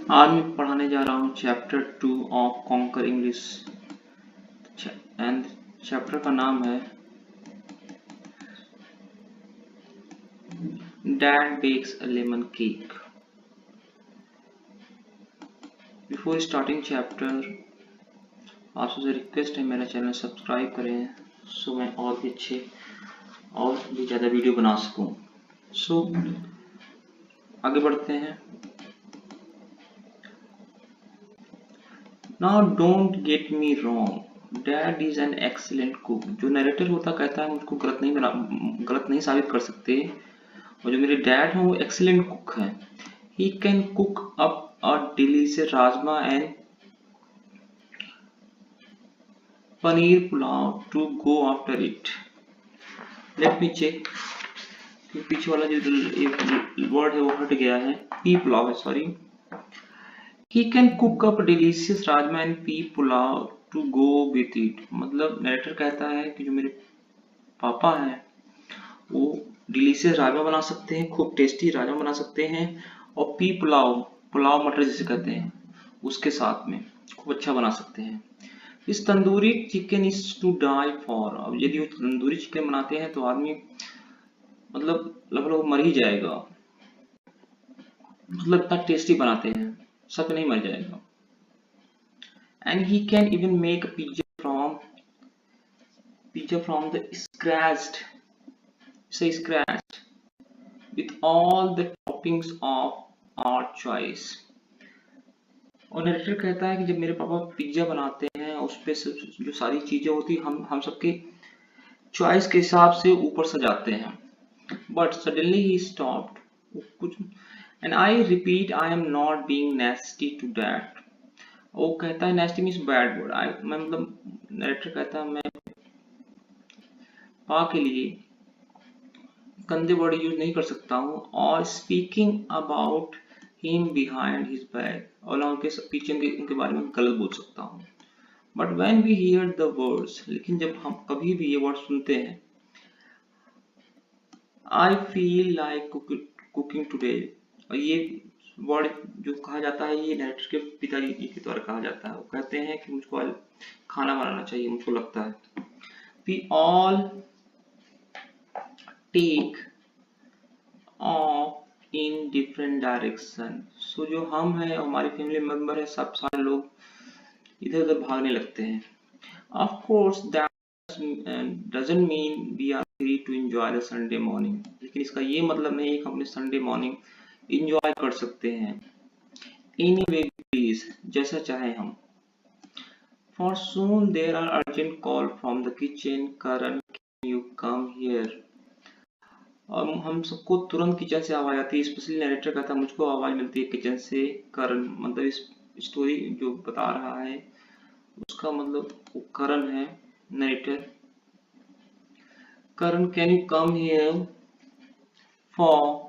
आज मैं पढ़ाने जा रहा हूँ chapter 2 of conquer English and chapter का नाम है dad bakes a lemon cake. Before starting chapter आपसे रिक्वेस्ट है मेरा चैनल सब्सक्राइब करें सो मैं और भी अच्छे और भी ज़्यादा वीडियो बना सकूं। सो आगे बढ़ते हैं। Now don't get me wrong, dad is an excellent cook. जो नरेटर होता कहता है मुझको गलत नहीं साबित कर सकते, और जो मेरे डैड हैं वो एक्सीलेंट कुक हैं। He can cook up a delicious rajma and paneer pulao to go after it. Let me check, पीछे वाला जो वर्ड है वो हट गया है, पी पुलाव है, sorry. He can cook up delicious rajma and pea pulao to go with it। मतलब नरेटर कहता है कि जो मेरे पापा हैं वो डिलीशियस राजमा बना सकते हैं, खूब टेस्टी राजमा बना सकते हैं, और पी पुलाव मटर जिसे कहते हैं उसके साथ में खूब अच्छा बना सकते हैं। इस tandoori chicken is to die for. अब यदि वो तंदूरी चिकन बनाते हैं तो आदमी मतलब लगभग मर ही जाएगा, मतलब इतना टेस्टी बनाते हैं, सब नहीं मर जाएगा। And he can even make a pizza from the scratched with all the toppings of our choice। और नरेटर कहता है कि जब मेरे पापा पिज्जा बनाते हैं उस पे जो सारी चीजें होती हम सबके चॉइस के हिसाब से ऊपर सजाते हैं। बट सडनली ही स्टॉप्ड कुछ, and I repeat I am not being nasty to that. वो कहता है नेस्टी मीन्स बैड वर्ड, मैं मतलब नरेटर कहता है मैं पा के लिए गंदे वर्ड यूज नहीं कर सकता हूँ, और speaking about him behind his back, और उनके पीछे उनके बारे में गलत बोल सकता हूँ। But when we hear the words, लेकिन जब हम कभी भी ये वर्ड सुनते हैं, I feel like cooking today, और ये वर्ड जो कहा जाता है ये नरेटर के पिताजी के द्वारा कहा जाता है। वो कहते हैं कि मुझको आज खाना बनाना चाहिए, मुझको लगता है। We all take off in different direction. So जो हम हैं हमारी फैमिली मेंबर है, सब सारे लोग इधर उधर भागने लगते हैं। Of course that doesn't mean we are free to enjoy the Sunday morning, लेकिन इसका ये मतलब नहीं है कि हम अपने संडे मॉर्निंग एंजॉय कर सकते हैं एनी वे प्लीज, जैसा चाहे हम। For soon there are urgent call from the kitchen, Karan can you come here. और हम सबको तुरंत किचन से आवाज आती है, स्पेशली नरेटर कहता है मुझको आवाज मिलती है किचन से। करण मतलब इस स्टोरी जो बता रहा है उसका मतलब वो करण है, narrator. Karan can you come here for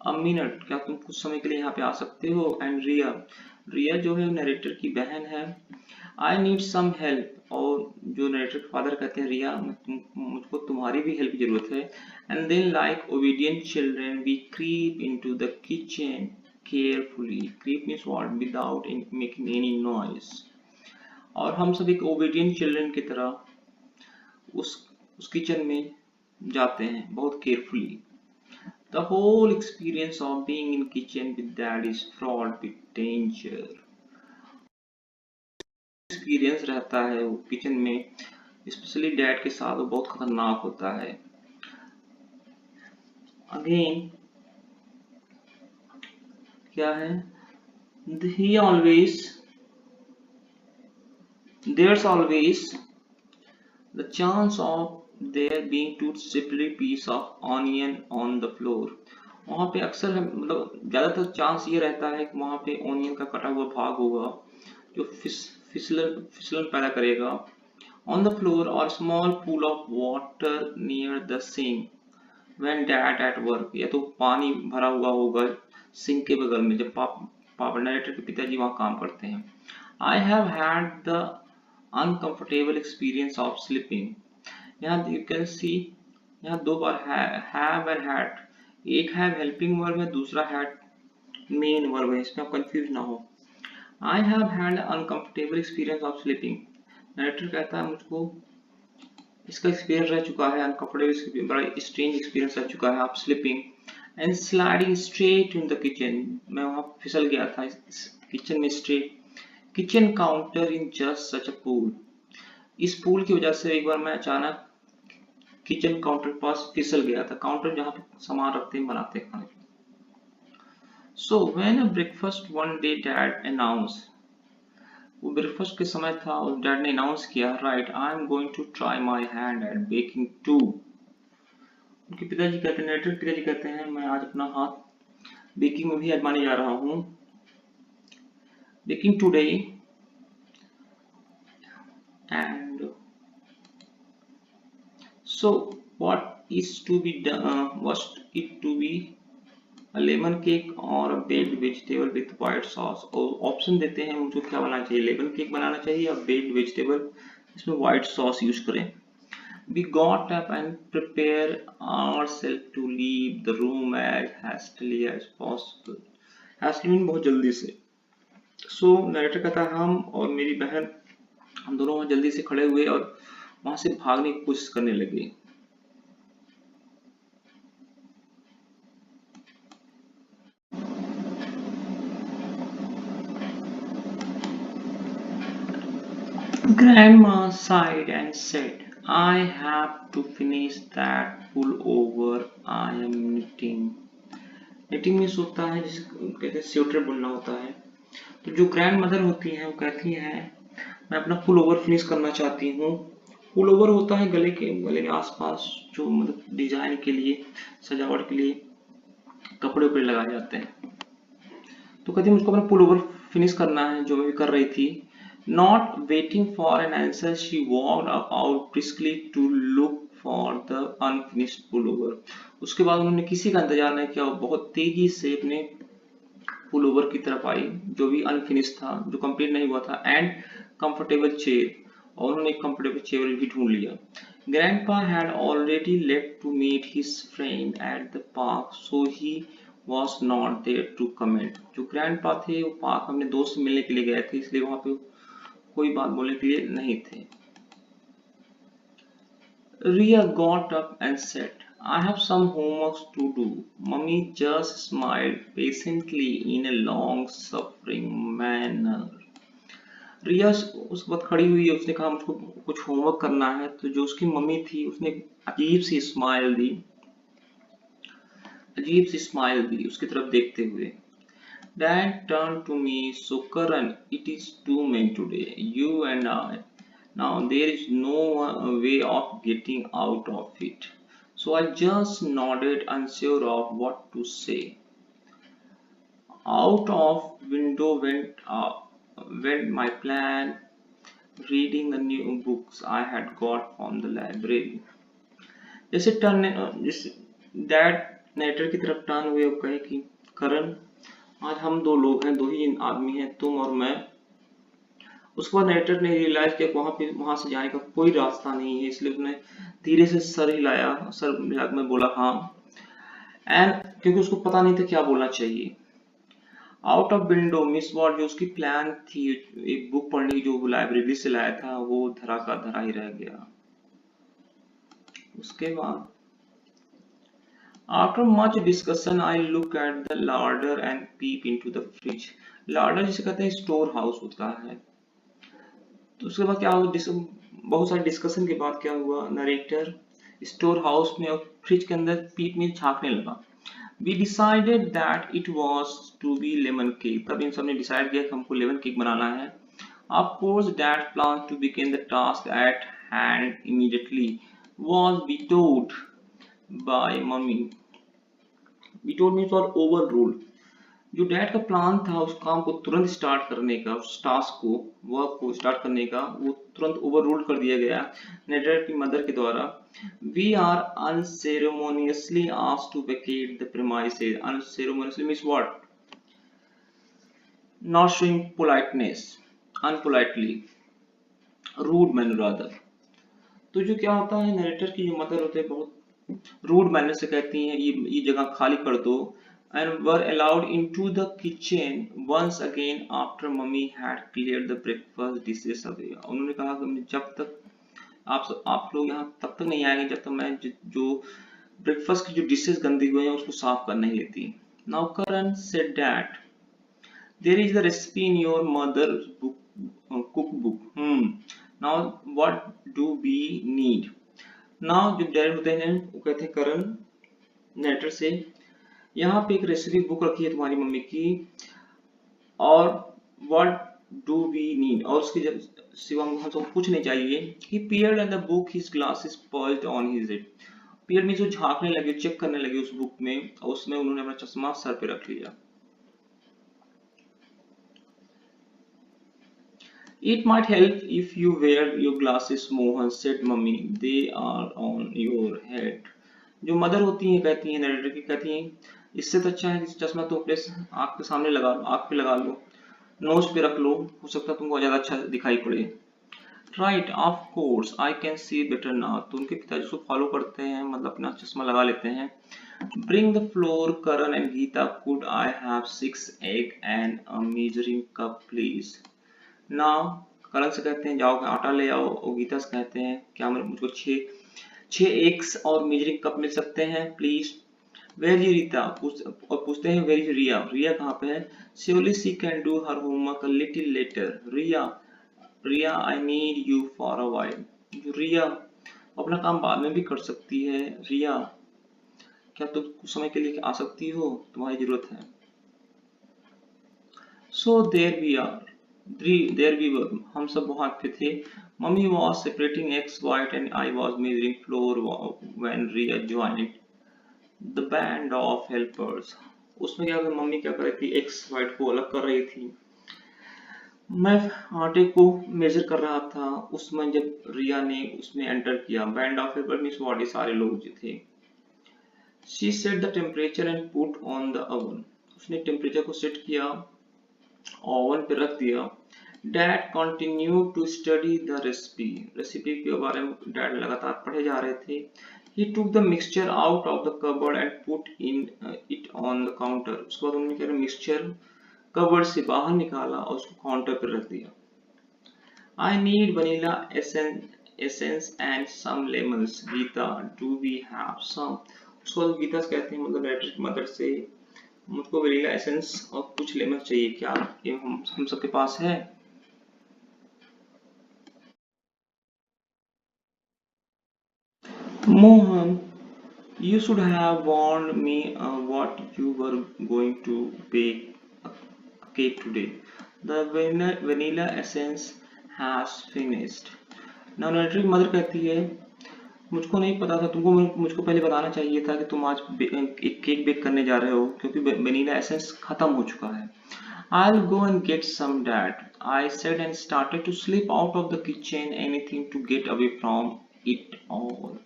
a minute, क्या तुम कुछ समय के लिए यहाँ पे आ सकते हो। एंड रिया जो है नरेटर की बहन है। आई नीड सम हेल्प, और जो नरेटर के फादर कहते हैं रिया मुझको तुम्हारी भी हेल्प की जरूरत है। And then like obedient children we creep into the kitchen carefully. Creep means what, without making any noise. और हम सब एक ओबीडियंट चिल्ड्रन की तरह उस किचन में जाते हैं बहुत carefully. The whole experience of being in kitchen with dad is fraught with danger। Experience रहता है वो किचन में, स्पेशली डैड के साथ, वो बहुत खतरनाक होता है। अगेन क्या है, he always there's always the chance of there being two separate piece of onion on the floor। वहाँ पे अक्सर मतलब ज्यादातर चांस ये रहता है कि वहाँ पे ऑनियन का कटा हुआ भाग होगा जो फिसलन पैदा करेगा। ऑन द फ्लोर और small pool of water near the sink when dad at work, या तो पानी भरा हुआ होगा सिंक के बगल में जब पापा नरेटर के पिताजी वहाँ काम करते हैं। I have had the uncomfortable experience of sleeping. यहाँ यू कैन सी, यहाँ दो बार हैव एंड हैड, एक हैव हेल्पिंग वर्ब है, दूसरा हैड मेन वर्ब है, इसमें आप कंफ्यूज ना हो। I have had uncomfortable experience of sleeping. Narrator कहता है मुझको इसका एक्सपीरियंस रह चुका है, अनकंफर्टेबल, बड़ा स्ट्रेंज एक्सपीरियंस रह चुका है, आप sleeping and sliding straight in the kitchen. मैं वहां फिसल गया था इस किचन में straight. Kitchen counter in just such a pool. इस पूल की वजह से एक बार मैं अचानक किचन काउंटर के पास फिसल गया था। काउंटर जहाँ पे सामान रखते हैं, बनाते हैं खाने। So when a breakfast one day dad announce, वो ब्रेकफास्ट के समय था और डैड ने अनाउंस किया, right I am going to try my hand at baking too. उनके पिताजी कहते हैं, नरेटर पिताजी कहते हैं, मैं आज अपना हाथ बेकिंग में भी आजमाने जा रहा हूँ। Baking today and so what is to be done, was it to be a lemon cake or a baked vegetable with white sauce। और ऑप्शन देते हैं मुझको क्या बनाना चाहिए, लेमन केक बनाना चाहिए या बेक्ड वेजिटेबल, इसमें व्हाइट सॉस यूज करें। We got up and prepared ourselves to leave the room as hastily as possible। hastily mean बहुत जल्दी से। So नरेटर कहता है हम और मेरी बहन, हम दोनों वहां जल्दी से खड़े हुए और वहां से भागने की कोशिश करने लगे। Grandma sighed and said, I have to finish that pullover I am knitting। knitting means होता है जिसे कहते हैं स्वेटर बुनना होता है। तो जो ग्रैंड मदर होती हैं वो कहती हैं मैं अपना पुल ओवर फिनिश करना चाहती हूँ। पुल ओवर होता है गले के आसपास जो मतलब डिजाइन के लिए, सजावट के लिए कपड़े उपड़े लगाए जाते हैं। तो कहती है मुझको अपना पुल ओवर फिनिश करना है, जो मैं भी कर रही थी। Not waiting for an answer, she walked out briskly to look for the unfinished pullover। उसके बाद उन्होंने किसी का इंतजार नहीं किया, बहुत तेजी से अपने पुलोवर की तरफ आई, जो भी अनफिनिश था, जो कंप्लीट नहीं हुआ था, एंड कंफर्टेबल चेयर, और उन्होंने एक कंफर्टेबल चेयर भी ढूंढ लिया। Grandpa had already left to meet his friend at the park, so he was not there to comment। जो ग्रैंडपा थे वो पार्क अपने दोस्त से मिलने के लिए गए थे, इसलिए वहां पे कोई बात बोलने के लिए नहीं थे। Ria got up and said, I have some homework to do। Mummy just smiled patiently in a long suffering manner। रिया उसके बाद खड़ी हुई, उसने कहा मुझको कुछ होमवर्क करना है। तो जो उसकी मम्मी थी उसने अजीब सी स्माइल दी, अजीब सी स्माइल दी उसकी तरफ देखते हुए। Dad turned to me, so Karan, it is two men today, you and I। Now there is no way of getting out of it। So I just nodded, unsure of what to say। Out of window went my plan, reading the new books I had got from the library। जैसे dad नेटर की तरफ turn हुए और कहे कि करण, आज हम दो लोग हैं, दो ही आदमी हैं, तुम और मैं। उसके बाद नरेटर ने रियलाइज किया वहां से जाने का कोई रास्ता नहीं है, इसलिए उसने धीरे से सर हिलाया, सर हिला में बोला हाँ, एंड क्योंकि उसको पता नहीं था क्या बोलना चाहिए। Out of window miss what, जो उसकी प्लान थी एक बुक पढ़ने की जो लाइब्रेरी से लाया था, वो धरा का धरा ही रह गया। उसके बाद After much discussion, I look at the larder and peep into the fridge। लार्डर जिसे कहते हैं स्टोर हाउस होता है। तो उसके बाद क्या हुआ, बहुत सारे डिस्कशन के बाद क्या हुआ, नरेटर स्टोर हाउस में और फ्रिज के अंदर पीप में झांकने लगा। We decided that it was to be lemon cake। तब इन सब ने डिसाइड किया कि हमको लेमन केक बनाना है। Of course, Dad planned to begin the task at hand immediately, was vetoed by Mummy। vetoed means और overruled। जो डैड का प्लान था उस काम को तुरंत स्टार्ट करने का, उस टास्क को, वर्क को स्टार्ट करने का, वो तुरंत ओवररूल्ड कर दिया गया नेटर की मदर के द्वारा। We are unceremoniously asked to vacate the premises. Unceremoniously means what, not showing politeness, unpolitely, rude manner rather. तो जो क्या होता है, नरेटर की जो मदर होते हैं बहुत रूड मैनर से कहती हैं ये जगह खाली कर दो, and were allowed into the kitchen once again after mummy had cleared the breakfast dishes away. उन्होंने कहा कि जब तक आप लोग यहाँ तब तक नहीं आएंगे जब तक मैं जो ब्रेकफास्ट की जो डिशेस गंदी हुए हैं उसको साफ कर नहीं लेती. Now Karan said that there is the recipe in your mother's book, cookbook. Now what do we need? Now जो डायरेक्ट होते हैं वो कहते हैं करण नेटर से, यहाँ पे एक रेसिपी बुक रखी है तुम्हारी मम्मी की, और what do we need, और उसके सिवा हम सब कुछ नहीं चाहिए. He peered at the book, his glasses perched on his head. peered means वो झांकने लगे, चेक करने लगे उस बुक में, और उसमें उन्होंने अपना चश्मा सर पे रख लिया. It might help if you wear your glasses, Mohan said mummy. They are on your head. जो मदर होती हैं कहती हैं, नरेटर की कहती हैं, इससे तो अच्छा है कि चश्मा तो अपने आँख के सामने लगा लो, आँख पे लगा लो, नोज पे रख लो, हो सकता है तुमको ज्यादा अच्छा दिखाई पड़े. Right, of course I can see better now. तो उनके पिताजी उसको फॉलो करते हैं, मतलब अपना चश्मा लगा लेते हैं. Bring the flour, Karan and Geeta. Could I have 6 egg and a measuring cup, please? Now करण से कहते हैं जाओ आटा ले आओ, और गीता से कहते हैं क्या मुझको 6 एग्स और मेजरिंग कप मिल सकते हैं प्लीज. वेयर इज रीता, और पूछते हैं वेयर इज रिया, रिया कहाँ पे है. Surely she can do her homework a little later. Riya I need you for a while. जो रिया अपना काम बाद में भी कर सकती है. रिया क्या तुम कुछ समय के लिए आ सकती हो, तुम्हारी जरूरत है. So there we are. There we were. हम सब वहाँ पे थे. Mummy was separating eggs white and I was measuring flour when Ria joined the band of helpers. उसमें क्या कर मम्मी क्या कर रही थी, eggs white को अलग कर रही थी, मैं आटे को मेजर कर रहा था. उसमें जब रिया ने उसमें एंटर किया, band of helper means what, सारे लोग जो थे. She set the temperature and put on the oven. उसने टेम्परेचर को सेट किया, ओवन पे रख दिया. Dad continued to study the recipe. Recipe के बारे में डैड लगातार पढ़े जा रहे थे. He took the mixture out of the cupboard and put it on the counter. उसके बाद उन्होंने क्या मिक्सचर कबर्ड से बाहर निकाला और उसको काउंटर पर रख दिया. I need vanilla essence and some lemons. Geeta, do we have some? उसको गीता से कहते हैं, मतलब डायरेक्टर की मदर से, मुझको वनीला एसेंस और कुछ लेमन चाहिए, क्या ये हम सबके पास है. Mohan, you should have warned me what you were going to bake a cake today. The vanilla essence has finished. Now director की मदर कहती है, मुझको नहीं पता था, तुमको मुझको पहले बताना चाहिए था कि तुम आज एक केक बेक करने जा रहे हो, क्योंकि वनीला एसेंस खत्म हो चुका है. I'll go and get some, Dad, I said and started to slip out of the kitchen, anything to get away from it all.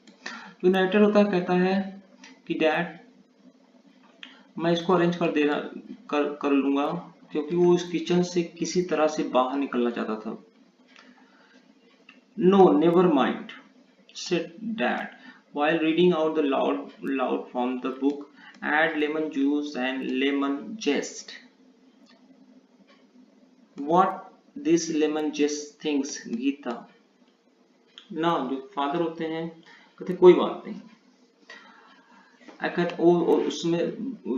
जो नरेटर होता है कहता है कि डैड मैं इसको अरेंज कर लूंगा, क्योंकि वो इस किचन से किसी तरह से बाहर निकलना चाहता था. No, never mind, said Dad, while reading out the loud from the book. Add lemon juice and lemon zest. What this lemon zest things, Geeta? ना जो फादर होते हैं कहते कोई बात नहीं. और उसमें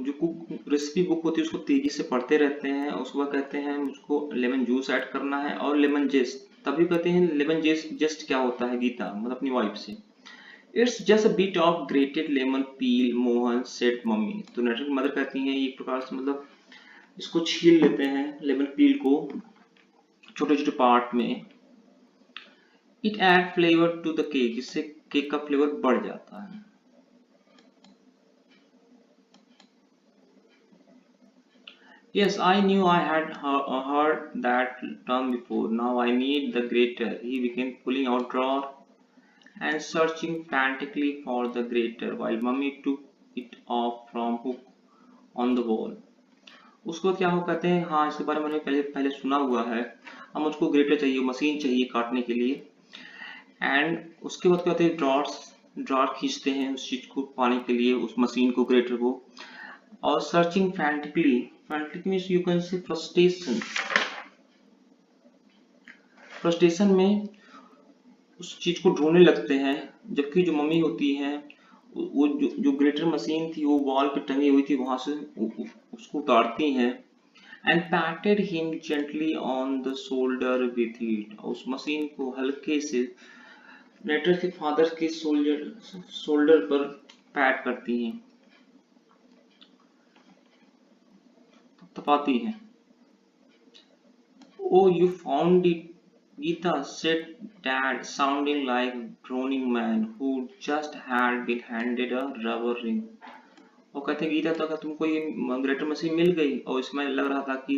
जो कुक रेसिपी बुक होती है उसको तेजी से पढ़ते रहते हैं. उसके बाद कहते हैं मुझको लेमन जूस ऐड करना है और लेमन जेस्ट. तभी कहते हैं लेमन जेस्ट क्या होता है गीता, मतलब अपनी वाइफ से. It's just a bit of grated lemon peel, Mohan said mummy. तो नरेटर की मदर कहती हैं एक प्रकार से मतलब इसको छील लेते हैं लेमन पील को छोटे छोटे पार्ट में. It add flavour to the cake, इससे केक का फ्लेवर बढ़ जाता है. Yes, I knew I had heard that term before. Now I need the grater. He began pulling out drawer and searching frantically for the grater while mummy took it off from hook on the wall. उसको क्या हो कहते हैं, हाँ इसके बारे में मैंने पहले सुना हुआ है. अब मुझको ग्रेटर चाहिए, मशीन चाहिए काटने के लिए. एंड उसके बाद क्या होते हैं ड्रॉर खींचते हैं उस चीज को पाने के लिए, उस मशीन को, ग्रेटर को. और searching frantically, frantic means you can say frustration, frustration में उस चीज को ढूंढने लगते हैं, जबकि जो मम्मी होती है वो जो ग्रेटर मशीन थी वो वॉल पे टंगी हुई थी, वहां से उसको उतारती हैं and patted him gently on the shoulder with it, उस मशीन को हल्के से नेटर के फादर के शोल्डर पर पैट करती हैं, तपाती हैं। Oh, you found it, Geeta, said Dad, sounding like a droning man who just had been handed a rubber ring. वो कहते हैं गीता, तो क्या तुमको ये ग्रेटर मशीन मिल गई? और इसमें लग रहा था कि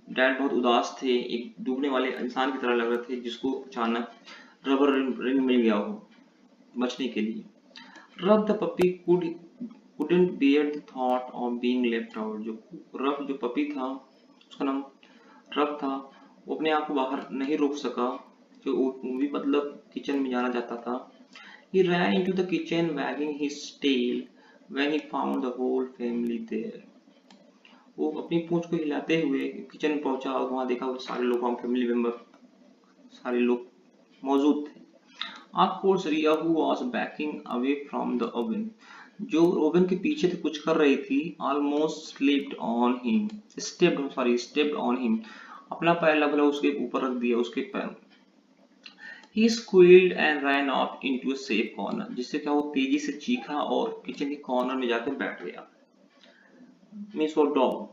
डैड बहुत उदास थे, एक डूबने वाले इंसान की तरह लग रहे थे जिसको अचानक रबर रिंग मिल गया हो बचने के लिए। रब the puppy couldn't bear the thought of being left out. जो पपी था, उसका नाम रब था, वो अपने आप को बाहर नहीं रोक सका, जो वो भी मतलब किचन में जाना चाहता था। He ran into the kitchen wagging his tail when he found the whole family there. वो अपनी पूंछ को हिलाते हुए किचन में पहुंचा और वहां देखा वो सारे लोग, फैमिली मेंबर सारे लोग मौजूद थे। Of course, Ria, who was backing away from the oven, जो ओवन के पीछे से कुछ कर रही थी, almost stepped on him, अपना पैर लगभग उसके ऊपर रख दिया, उसके पैर। He squealed and ran off into a safe corner, जिससे क्या वो तेजी से चीखा और किचन के कॉर्नर में जाकर बैठ गया। Means for dog.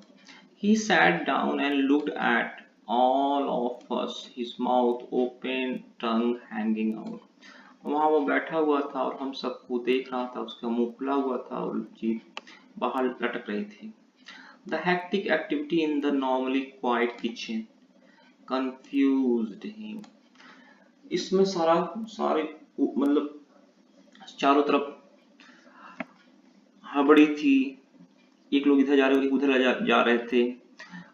He sat down and looked at all of us, his mouth open, tongue hanging out. वहां वो बैठा हुआ था और हम सबको देख रहा था, उसका मुंह खुला हुआ था और जीभ बाहर लटक रही थी। The hectic activity in the normally quiet kitchen confused him. इसमें सारे मतलब चारों तरफ हड़बड़ी थी, एक लोग इधर जा रहे, एक उधर जा रहे थे,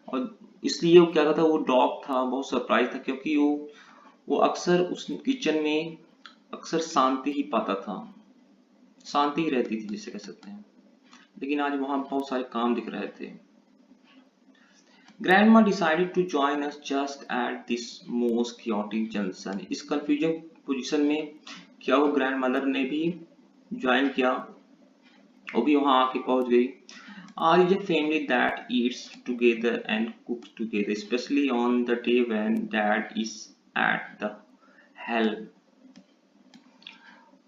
और इसलिए वो क्या कहता, वो डॉग था बहुत सरप्राइज था, क्योंकि वो अक्सर उस किचन में अक्सर शांति ही पाता था, शांति ही रहती थी जिसे कह सकते हैं, लेकिन आज वहां बहुत सारे काम दिख रहे थे। Grandma decided to join us just at this most chaotic junction. इस कंफ्यूजन पोजीशन में क्या वो ग्रैंडमदर ने भी ज्वाइन किया, वो भी वहां आके पहुंच गई। Are you a family that eats together and cooks together, especially on the day when Dad is at the helm?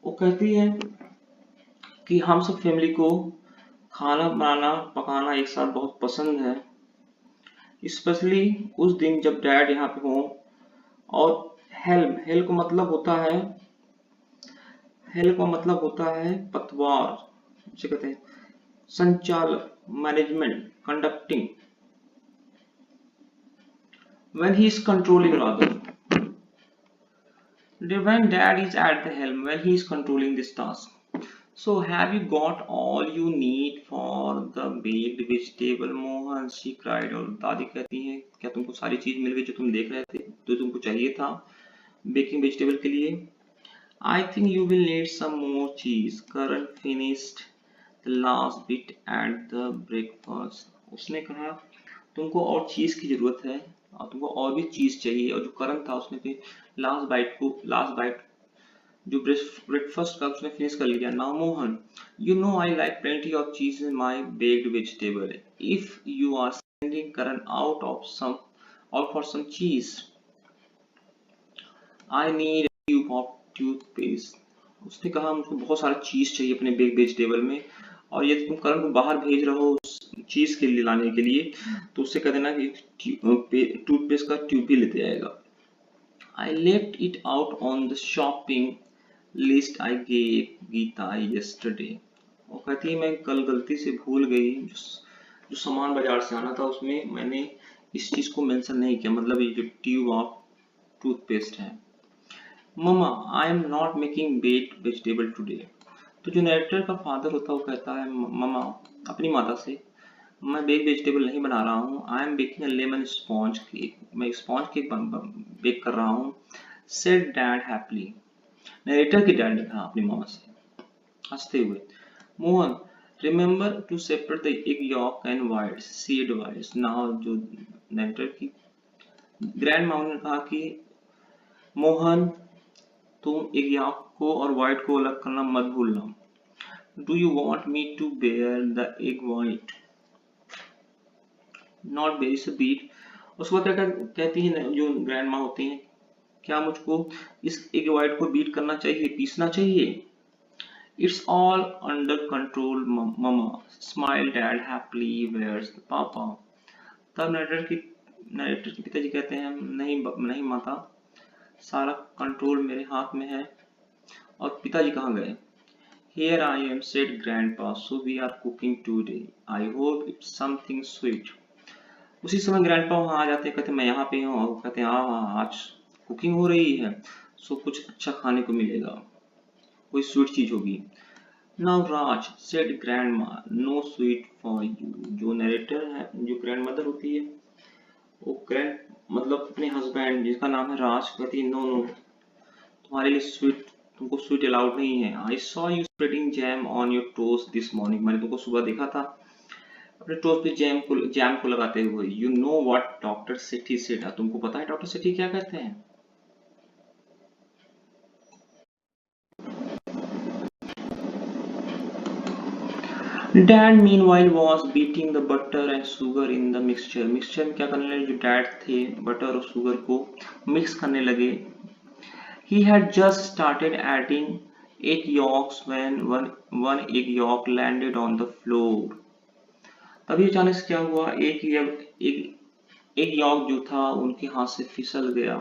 वो कहती है कि हम सब फैमिली को खाना बनाना पकाना एक साथ बहुत पसंद है, स्पेशली उस दिन जब डैड यहाँ पे हो। और हेल्म का मतलब होता है पतवार, जिसे कहते हैं संचालक, management, conducting. when he is controlling rather when dad is at the helm, when he is controlling this task. So have you got all you need for the baked vegetable, Mohan? she cried. और दादी कहती हैं, क्या तुमको सारी चीज मिल गई जो तुम देख रहे थे, जो तुमको चाहिए था बेकिंग वेजिटेबल के लिए? I think you will need some more cheese. Karan finished the last bit at the breakfast. उसने कहा तुमको और चीज की जरूरत है और तुमको और भी चीज चाहिए, और जो करण था उसने फिर लास्ट बाइट जो ब्रेकफास्ट का उसने फिनिश कर लिया। Now Mohan, you know I like plenty of cheese in my baked vegetable. If you are sending Karan out for some cheese, I need a tube of toothpaste. उसने कहा मुझको बहुत सारा चीज चाहिए अपने बेक्ड वेजिटेबल में, और यदि तुम करण को बाहर भेज रहे हो चीज के लिए लाने के लिए, तो उससे कह देना कि टूथपेस्ट का ट्यूब भी लेते आएगा। I left it out on the shopping list I gave Geeta yesterday. वो कहती है मैं कल गलती से भूल गई, जो सामान बाजार से आना था उसमें मैंने इस चीज को मेंशन नहीं किया, मतलब ये जो ट्यूब ऑफ टूथपेस्ट है। Mama, I am not making baked vegetable today. तो जो नरेटर का फादर होता है वो कहता है ममा अपनी माता से, मैं बेक वेजिटेबल नहीं बना रहा हूँ, I am baking a lemon sponge cake, मैं स्पॉन्ज केक बेक कर रहा हूँ। सेड डैड हैप्पीली, नरेटर के डैड ने कहा अपनी मामा से हंसते हुए। Mohan, remember to separate the egg yolk and whites, seed whites. Now जो नेटर की ग्रैंड माउंट ने कहा कि मोहन तुम एग यॉक को और वाइट को अलग करना मत भूलना। Do you want me to bear the egg white not berry से बीट। उसके बाद क्या कहती है जो ग्रैंड माँ होती हैं, क्या मुझको इस एग वाइट को बीट करना चाहिए, पीसना चाहिए? It's all under control mama, smile dad happily, where's papa. तब नरेटर के पिताजी कहते हैं नहीं नहीं माता, सारा कंट्रोल मेरे हाथ में है। और पिताजी कहाँ गए? Here I am, said Grandpa. So we are cooking today. I hope it's something sweet. उसी समय ग्रैंडपा वहाँ आ जाते हैं, कहते मैं यहाँ पे हूँ, और कहते हैं हाँ आज कुकिंग हो रही है, सो कुछ अच्छा खाने को मिलेगा, कोई स्वीट चीज होगी। Now Raj said grandma, no sweet for you. जो नरेटर है, जो ग्रैंड मदर होती है, वो ग्रैंड मतलब अपने हस्बैंड जिसका नाम है राज, कहती है नो नो, तुम्हारे लिए स्वीट, तुमको स्वीट अलाउड नहीं है। I saw you spreading jam on your toast this morning, मैंने तुमको सुबह देखा था अपने टोस्ट पे जैम को लगाते हुए। You know what doctor Sethi said, तुमको पता है डॉक्टर सेठी क्या कहते हैं? Dad meanwhile was beating the butter and sugar in the mixture. Mixture में क्या करने लगे जो डैड थे, बटर और शुगर को मिक्स करने लगे। He had just started adding egg yolks when one egg yolk landed on the floor. तभी अचानक से क्या हुआ, एक यॉक जो था उनके हाथ से फिसल गया।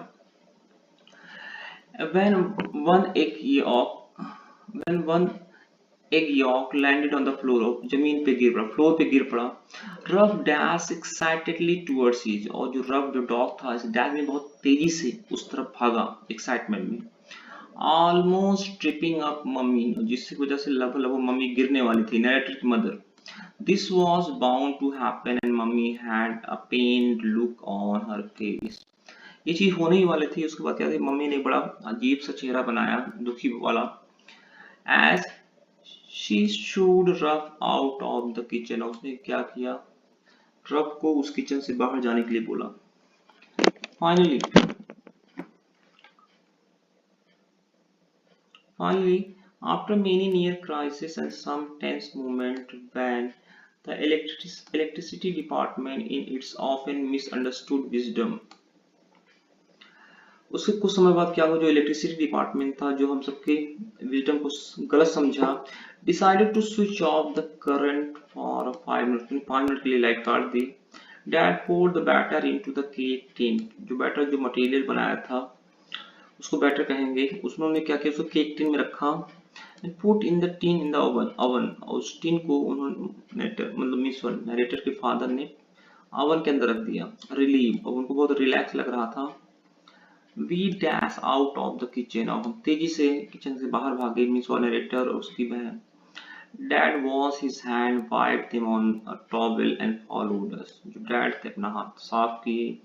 When one egg yolk landed on the floor, जमीन पे गिर पड़ा, फ्लोर पे गिर पड़ा। Rough dash excitedly towards it, और जो रफ जो डॉग था, इस डैश में बहुत तेजी से उस तरफ भागा एक्साइटमेंट में। ऑलमोस्ट ट्रिपिंग अप मम्मी, जिसकी वजह से लगभग मम्मी गिरने वाली थी, नरेटर की mother. This was bound to happen and mummy had a pained look on her face. ये चीज होने ही वाली थी। उसके बाद क्या थी, मम्मी ने बड़ा अजीब सा चेहरा बनाया, दुखी वाला। As she should rough out of the kitchen, उसने क्या किया, रफ को उस किचन से बाहर जाने के लिए बोला। Finally, after many near crises and some tense moments when the electricity department in its often misunderstood wisdom, उसके कुछ समय बाद क्या हुआ, जो इलेक्ट्रिसिटी डिपार्टमेंट था, जो हम सबके विजडम को गलत समझा, decided to switch off the current for 5 minute, 5 minute के लिए लाइट काट दी। Dad poured the batter into the cake tin, जो बैटर जो मटेरियल बनाया था उसको बैटर कहेंगे, उसमें उन्होंने क्या किया, उसको केक टिन में रखा। And put in the tin in the oven, और उस टिन को उन्होंने मतलब मिस नरेटर के फादर ने ओवन के अंदर रख दिया। रिलीव, और उनको बहुत रिलैक्स लग रहा था। We dash out of the kitchen, और हम तेजी से किचन से बाहर भागे, मिस नरेटर और उसकी बहन। Dad wash his hand, wipe them on a towel and followed us, जो डैड थे अपना हाथ साफ किए,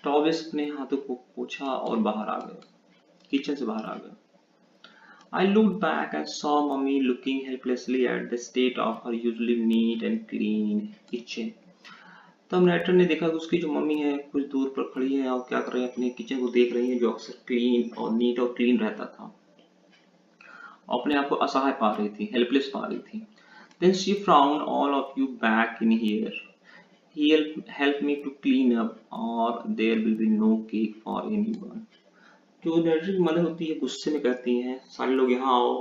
टॉवेल से अपने हाथों को पोंछा और बाहर आ गए, किचन से बाहर आ गए। I looked back and saw Mummy looking helplessly at the state of her usually neat and clean kitchen. तब नरेटर ने देखा कि उसकी जो मम्मी है कुछ दूर पर खड़ी है और क्या कर रही है, अपने किचन को देख रही है जो अक्सर क्लीन और नीट और क्लीन रहता था। अपने आप को असहाय पा रही थी, हेल्पलेस पा रही थी। Then she frowned, all of you back in here. Help me to clean up or there will be no cake for anyone. जो नरेटर की मदर होती है गुस्से में कहती हैं सारे लोग यहाँ आओ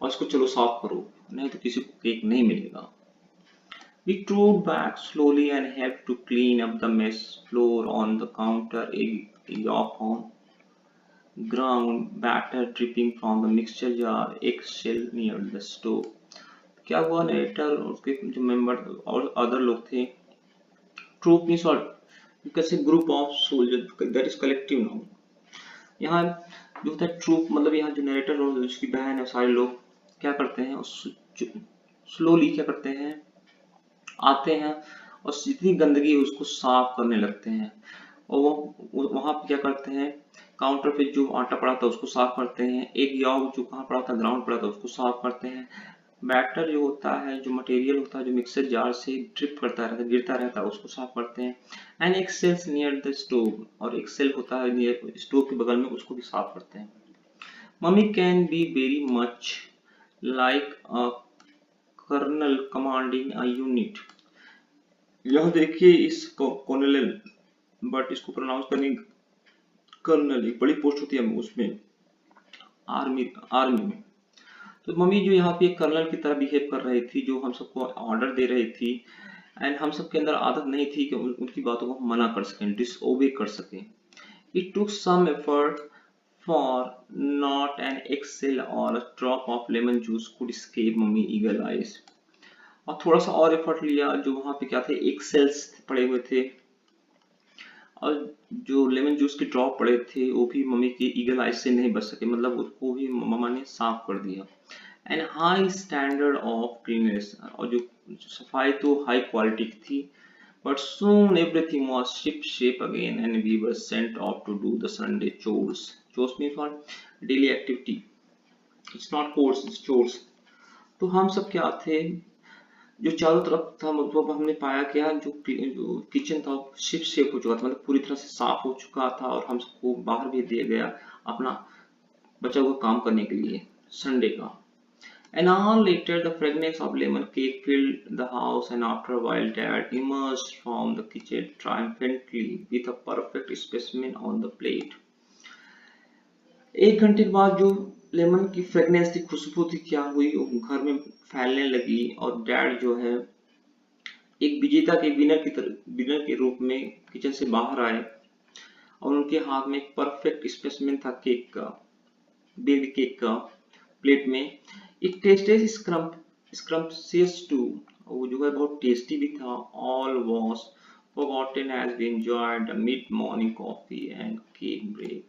और इसको चलो साफ करो, नहीं तो किसी को केक नहीं मिलेगा। We trod back slowly and helped to clean up the mess, floor on the counter, egg yolk on ground, batter dripping from the mixture jar, eggshell near the stove. क्या हुआ, नरेटर और उसके जो member और other लोग थे, troop means what, कैसे group of soldier, that is collective noun. यहाँ जो होता है ट्रूप, मतलब यहाँ जो नरेटर और उसकी बहन है सारे लोग क्या करते हैं, स्लोली क्या करते हैं, आते हैं और जितनी गंदगी है उसको साफ करने लगते हैं। और वो वहां पे क्या करते हैं, काउंटर पे जो आटा पड़ा था उसको साफ करते हैं, एक यॉग जो कहाँ पड़ा था, ग्राउंड पड़ा था, उसको साफ करते हैं। बैटर जो होता है, जो मटेरियल होता है, जो मिक्सर जार से ड्रिप करता रहता है, गिरता रहता है, उसको साफ करते हैं। एंड एक सेल्स नियर द स्टोव, और एक सेल होता है नियर स्टोव के बगल में, उसको भी साफ करते हैं। Mummy can be very much like a colonel commanding a unit. यहाँ देखिए इस कॉर्नल, बट इसको प्रोनाउंस करने, कर्नल एक बड़ी पोस्ट होती है उसमें, आर्मी आर्मी में। तो मम्मी जो यहाँ पे एक कर्नल की तरह बिहेव कर रही थी, जो हम सबको ऑर्डर दे रही थी, एंड हम सबके अंदर आदत नहीं थी कि उनकी बातों को मना कर सकें, डिसओबे कर सकें। It took some effort for not an eggshell और a drop of lemon juice could escape mummy eagle eyes. और थोड़ा सा और एफर्ट लिया, जो वहां पे क्या थे, एक सेल्स पड़े हुए थे, और जो लेमन जूस के ड्रॉप पड़े थे वो भी मम्मी की ईगल आइज से नहीं बच सके, मतलब उसको भी मम्मा ने साफ कर दिया। And high standard of cleanness, और जो सफाई तो हाई क्वालिटी की थी। But soon everything was ship shape again and we were sent off to do the Sunday chores. Chores means what? Daily activity. It's not chores, it's chores. तो हम सब क्या थे, जो चारों तरफ था, मतलब हमने पाया क्या, जो किचन था शिप शेप हो चुका था, मतलब पूरी तरह से साफ हो चुका था, और हम सबको बाहर भेज दिया गया अपना बचा हुआ काम करने के लिए संडे का। An hour later, the fragrance of lemon cake filled the house, and after a while, Dad emerged from the kitchen triumphantly with a perfect specimen on the plate. एक घंटे के बाद जो लेमन की फ्रेगनेंस थी, खुशबू थी, क्या हुई, वो घर में फैलने लगी, और डैड जो है एक विजेता के विनर के रूप में किचन से बाहर आए, और उनके हाथ में एक परफेक्ट स्पेसिमेन था केक का, बेक्ड केक का, प्लेट में। इट टेस्टेड स्क्रम्पियस टू, वो जो है बहुत टेस्टी भी था। All was forgotten as we enjoyed the mid morning coffee and cake break.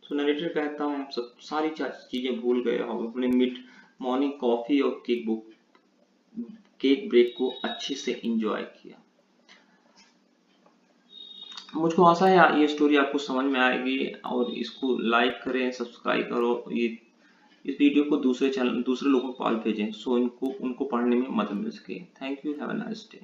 तो नरेटर कहता है हम सब सारी चीजें भूल गए, और अपने मिड मॉर्निंग कॉफी और केक ब्रेक को अच्छे से एंजॉय किया। मुझको आशा है ये स्टोरी आपको समझ में आएगी, और इसको लाइक करें, सब्सक्राइब करो, ये इस वीडियो को दूसरे लोगों को भेजें, सो इनको उनको पढ़ने में मदद मिल सके। Thank you, have a nice day.